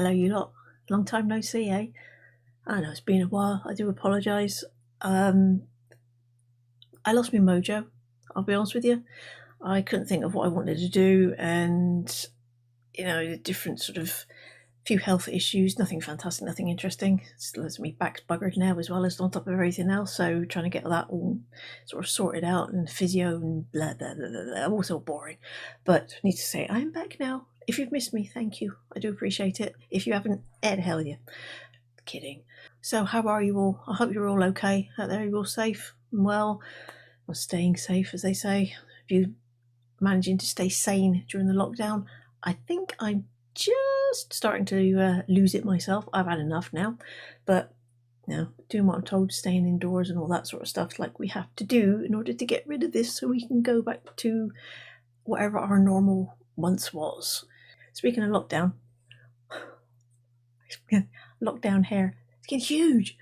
Hello, you lot. Long time no see, eh? I know it's been a while. I do apologise. I lost my mojo. I'll be honest with you. I couldn't think of what I wanted to do, and different sort of few health issues. Nothing fantastic, nothing interesting. It's me back's buggered now as well as on top of everything else. So trying to get that all sort of sorted out and physio and blah blah blah blah. blah. Also boring, but I need to say I'm back now. If you've missed me, thank you. I do appreciate it. If you haven't, the hell you. Kidding. So how are you all? I hope you're all okay out there. You're all safe and well, or staying safe, as they say. If you managing to stay sane during the lockdown, I think I'm just starting to lose it myself. I've had enough now, but doing what I'm told, staying indoors and all that sort of stuff, like we have to do in order to get rid of this, so we can go back to whatever our normal once was. Speaking of lockdown, lockdown hair, it's getting huge.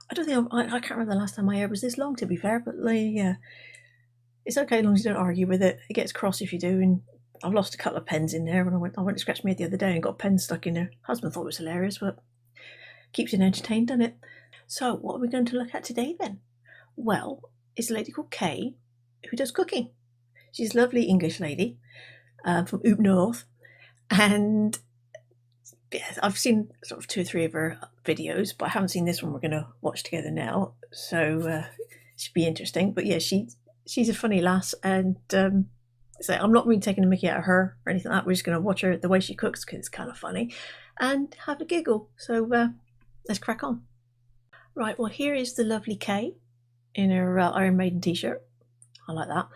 I don't think I can't remember the last time my hair was this long, to be fair, but it's okay as long as you don't argue with it. It gets cross if you do, and I've lost a couple of pens in there when I went to scratch my head the other day and got a pen stuck in there. Husband thought it was hilarious, but keeps you entertained, doesn't it? So what are we going to look at today then? Well, it's a lady called Kay who does cooking. She's a lovely English lady from Up North, and I've seen sort of 2 or 3 of her videos, but I haven't seen this one we're going to watch together now, so it should be interesting. But yeah, she's a funny lass, and so I'm not really taking a mickey out of her or anything like that. We're just going to watch her the way she cooks, because it's kind of funny, and have a giggle. So let's crack on. Right, well, here is the lovely Kay in her Iron Maiden t-shirt. I like that.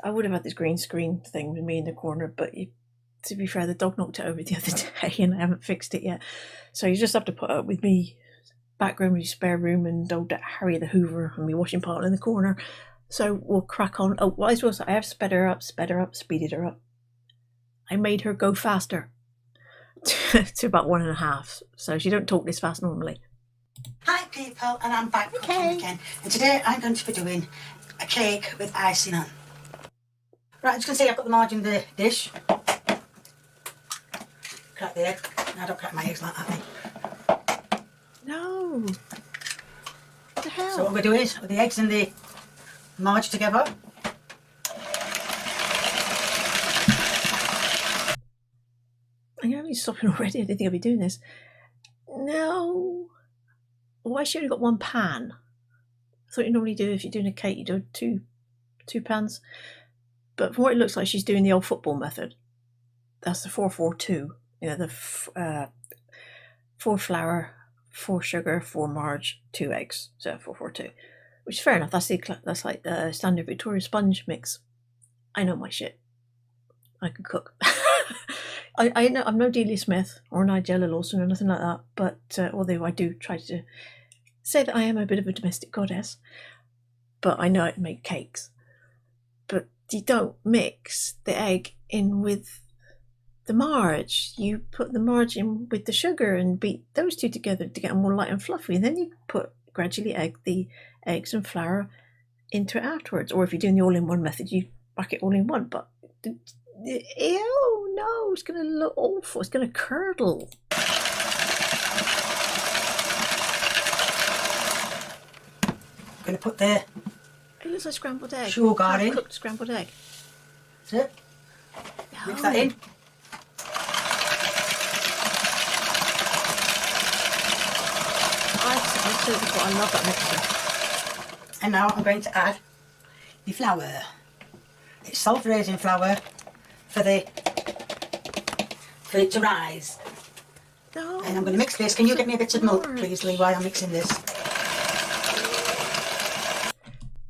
I would have had this green screen thing with me in the corner, but to be fair, the dog knocked it over the other day and I haven't fixed it yet. So you just have to put up with me background with your spare room and old Harry the Hoover and me washing part in the corner. So we'll crack on. Oh, well, I suppose I have sped her up, speeded her up. I made her go faster to about 1.5. So she don't talk this fast normally. Hi people, and I'm back cooking again. And today I'm going to be doing a cake with icing on. Right, as you can see, I've got the margin in the dish. Crack the egg. I don't crack my eggs like that, mate. No. What the hell? So what we're doing is, with the eggs and the marge together. I'm only stopping already. I didn't think I'd be doing this. No. Why has she only got 1 pan? I thought you normally do, if you're doing a cake, you do two pans. But from what it looks like, she's doing the old football method. That's the 4-4-2. The 4 flour, 4 sugar, 4 marge, 2 eggs. So 4-4-2, which is fair enough. That's like the standard Victoria sponge mix. I know my shit. I can cook. I know I'm no Delia Smith or Nigella Lawson or nothing like that. But although I do try to say that I am a bit of a domestic goddess, but I know how to make cakes. But you don't mix the egg in with the marge. You put the marge in with the sugar and beat those two together to get them more light and fluffy, and then you gradually egg the eggs and flour into it afterwards. Or if you're doing the all-in-one method, you whack it all in one. But ew, no, it's going to look awful. It's going to curdle. I'm going to put the It looks like scrambled egg. sugar in. Cooked scrambled egg. That's it. Mix that in. I love that mixture. And now I'm going to add the flour. It's self-raising flour for it to rise. No. And I'm going to mix this. Can you get me a bit of milk, please, Lee, while I'm mixing this?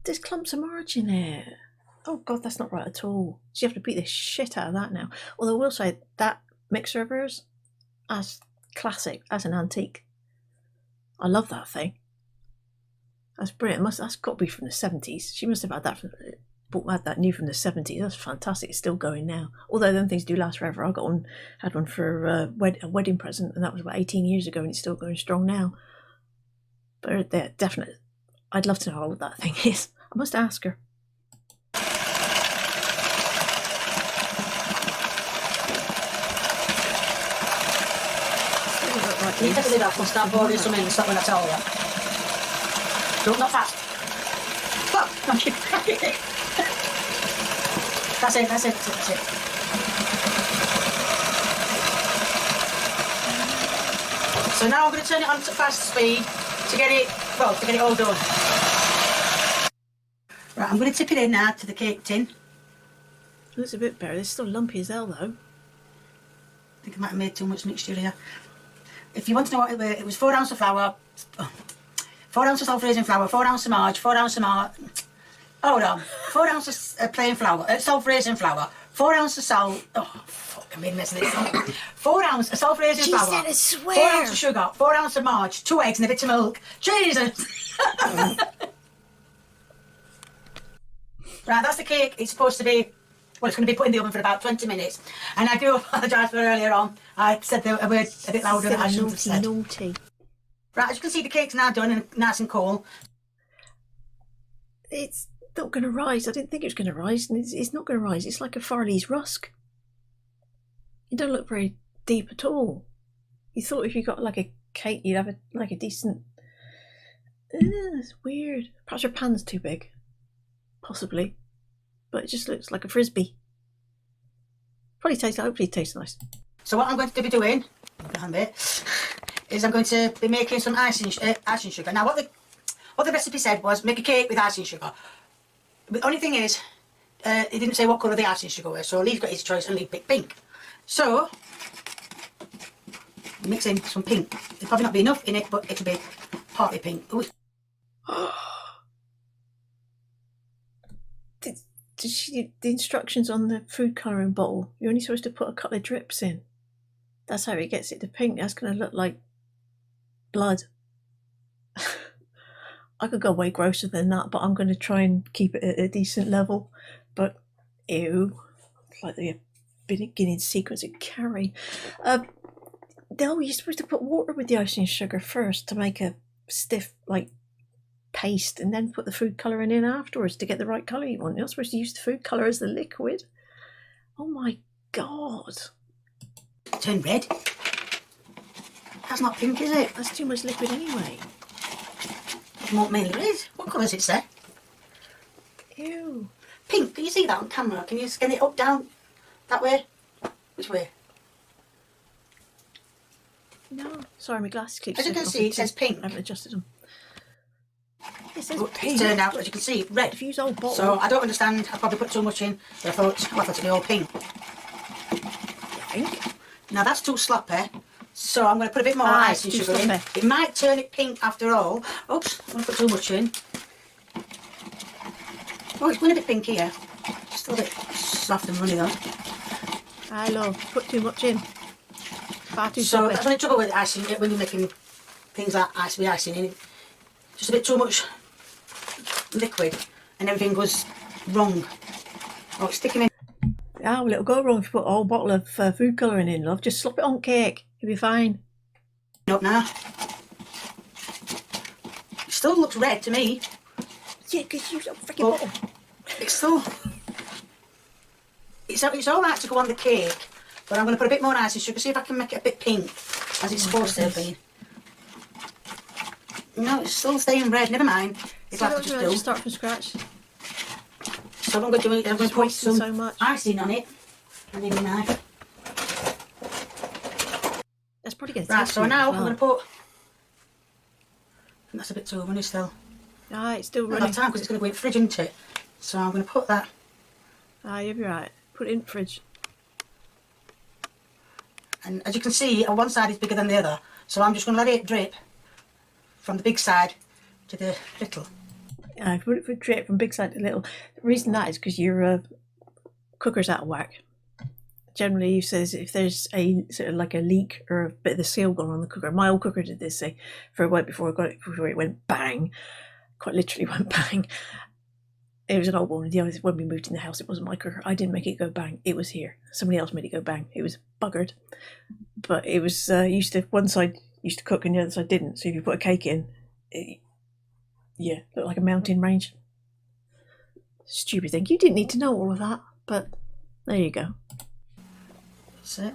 There's clumps of marge in there. Oh God, that's not right at all. So you have to beat the shit out of that now. Although I will say, that mixer of hers, that's classic. That's an antique. I love that thing. That's brilliant. That's got to be from the 70s. She must have had that had that new from the 70s. That's fantastic. It's still going now. Although them things do last forever. I had one for a wedding present, and that was about 18 years ago, and it's still going strong now. But they're definitely. I'd love to know how old that thing is. I must ask her. you take the lid off and start pouring some in and stop when I tell you. Don't, not fast. Fuck! That's it, that's it, that's it, that's it. So now I'm going to turn it on to fast speed to get it, well, to get it all done. Right, I'm going to tip it in now to the cake tin. Looks a bit better. It's still lumpy as hell though. I think I might have made too much mixture here. If you want to know what it was 4 ounces of flour, 4 ounces of self-raising flour, 4 ounces of marge, 4 ounces of hold on, 4 ounces of plain flour, self-raising flour, 4 ounces of salt, oh fuck, I made a mess of this. 4 ounces of self-raising flour, Jesus, I swear. 4 ounces of sugar, 4 ounces of marge, 2 eggs and a bit of milk. Jesus! Right, that's the cake. It's supposed to be, well, it's going to be put in the oven for about 20 minutes. And I do apologise for earlier on. I said the word a bit louder than I should have said. Naughty. Right, as you can see, the cake's now done and nice and cool. It's not going to rise. I didn't think it was going to rise, and it's not going to rise. It's like a Farley's rusk. It don't look very deep at all. You thought if you got like a cake, you'd have like a decent. It's weird. Perhaps your pan's too big. Possibly, but it just looks like a frisbee. Hopefully it tastes nice. So what I'm going to be doing, is I'm going to be making some icing sugar. Now what the recipe said was make a cake with icing sugar. The only thing is, it didn't say what colour the icing sugar was, so Lee's got his choice and Lee picked pink. So mix in some pink. There'll probably not be enough in it, but it'll be partly pink. Ooh. The instructions on the food colouring bottle, you're only supposed to put a couple of drips in. That's how it gets it to pink. That's going to look like blood. I could go way grosser than that, but I'm going to try and keep it at a decent level. But ew, it's like the beginning sequence of Carrie. No, you're supposed to put water with the icing sugar first to make a stiff, like, paste, and then put the food colouring in afterwards to get the right colour you want. You're not supposed to use the food colour as the liquid. Oh my god. Turn red. That's not pink, is it? That's too much liquid anyway. What mainly red? What colour does it say? Ew. Pink. Can you see that on camera? Can you scan it up, down, that way? Which way? No. Sorry, my glasses keep. As you can see, it says pink. I haven't adjusted them. It says But pink. it's turned out, as you can see, red. If you use old bottle. So I don't understand. I probably put too much in. But I thought, oh, I thought it'd be all pink. Pink. Now that's too sloppy. So I'm going to put a bit more icing sugar in. It might turn it pink after all. Oops, I'm going to put too much in. Oh, it's going a bit pink here. Still a bit soft and runny though. I love. Put too much in. Far too So sloppy. that's the only trouble with icing when you're making things like icing in it. Just a bit too much liquid and everything goes wrong. Oh, it's sticking in. Ah, well, it'll go wrong if you put a whole bottle of food colouring in, love. Just slop it on cake. You'll be fine. Up now. It still looks red to me. Yeah, because you use a freaking bottle. It's still... It's alright to go on the cake, but I'm going to put a bit more icing sugar, see if I can make it a bit pink, as it's supposed to be. No, it's still staying red, never mind. It'll have to just do. Start from scratch. So what I'm going to do is I'm going to put some so much. icing on it. I need a knife. That's probably going to Right, taste so good now as well. I'm going to put... That's a bit too runny still. Ah, it's still I don't running. have time because it's going to go in the fridge, isn't it? So I'm going to put that... Ah, you'll be right. Put it in the fridge. And as you can see, on one side is bigger than the other. So I'm just going to let it drip from the big side to the little. If you put it drip from big side to little. The reason that is because your cooker's out of whack. Generally, you says if there's a sort of like a leak or a bit of the seal gone on the cooker. My old cooker did this, say, for a while before I got it, before it went bang. Quite literally went bang. It was an old one. When we moved in the house, it wasn't my cooker. I didn't make it go bang. It was here. Somebody else made it go bang. It was buggered. But it was one side used to cook and the other side didn't. So if you put a cake in, it looked like a mountain range. Stupid thing. You didn't need to know all of that, but there you go. That's it.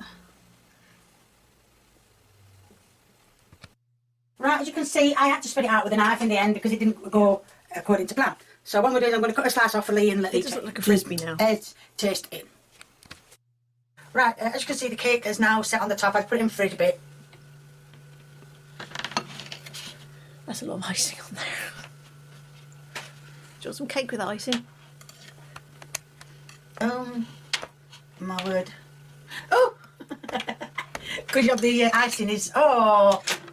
Right, as you can see, I had to spit it out with a knife in the end because it didn't go according to plan. So what I'm going to do is I'm going to cut a slice off for Lee and let It does look like a frisbee now. Taste it. Right, as you can see, the cake is now set on the top. I've put it in the fridge a bit. That's a lot of icing on there. Do you want some cake with icing? My word. Oh! Because of the icing is,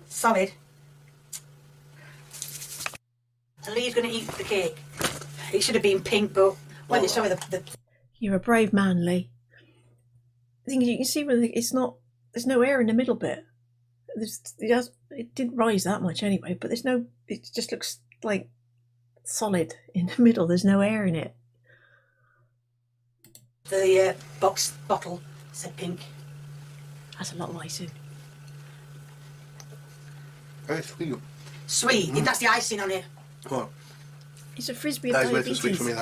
solid. And Lee's going to eat the cake. It should have been pink, but when it's over the... You're a brave man, Lee. The thing is, you can see where it's not. There's no air in the middle bit. It didn't rise that much anyway, but there's no. It just looks like solid in the middle. There's no air in it. The box bottle said pink. That's a lot of icing. Very sweet. Sweet. That's the icing on it. Well, It's a frisbee of that is way too diabetes. sweet for me.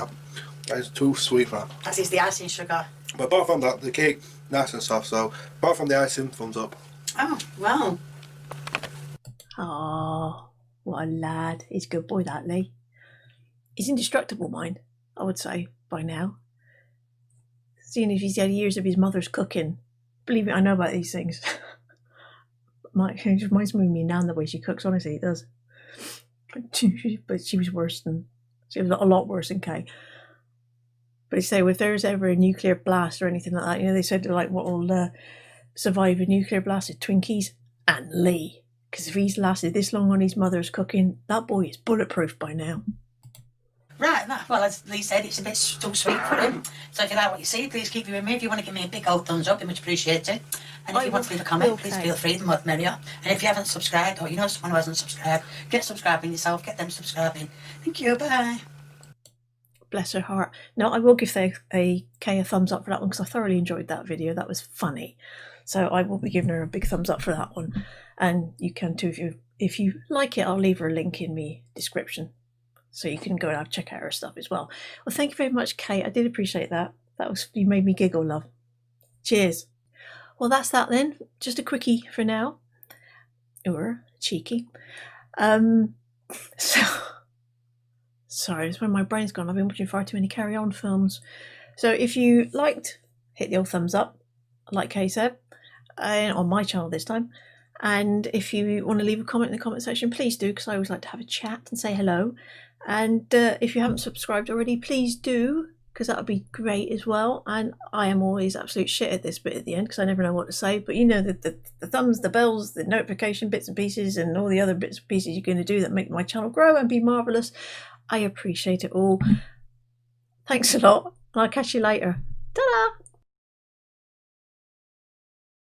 That is too sweet for that. That is the icing sugar. But apart from that, the cake nice and soft. So apart from the icing, thumbs up. Oh, well. Oh, what a lad. He's a good boy, that Lee. He's indestructible, mind, I would say, by now. Seeing if he's had years of his mother's cooking. Believe me, I know about these things. It reminds me of me Nan, the way she cooks, honestly, it does. But she was worse than... She was a lot worse than Kay. But they say if there's ever a nuclear blast or anything like that, you know, they said like what will survive a nuclear blast is Twinkies and Lee. Because if he's lasted this long on his mother's cooking, that boy is bulletproof by now. Right, well, as Lee said, it's a bit too sweet for him. So if you like what you see, please keep viewing me. If you want to give me a big old thumbs up, it'd be much appreciated. And if you want to leave a comment, please feel free, the more the merrier. And if you haven't subscribed, or you know someone who hasn't subscribed, get subscribing yourself, get them subscribing. Thank you, bye. Bless her heart. No, I will give Kay a thumbs up for that one because I thoroughly enjoyed that video. That was funny. So I will be giving her a big thumbs up for that one. And you can too if you like it. I'll leave her a link in the description so you can go and check out her stuff as well. Well, thank you very much, Kate. I did appreciate that. You made me giggle, love. Cheers. Well, that's that then. Just a quickie for now. Or cheeky. So sorry, it's when my brain's gone. I've been watching far too many Carry On films. So if you liked, hit the old thumbs up, like Kay said, on my channel this time. And if you want to leave a comment in the comment section, please do, because I always like to have a chat and say hello. And if you haven't subscribed already, please do, because that would be great as well. And I am always absolute shit at this bit at the end because I never know what to say. But you know, the thumbs, the bells, the notification bits and pieces, and all the other bits and pieces you're going to do that make my channel grow and be marvellous. I appreciate it all. Thanks a lot, and I'll catch you later. Ta-da!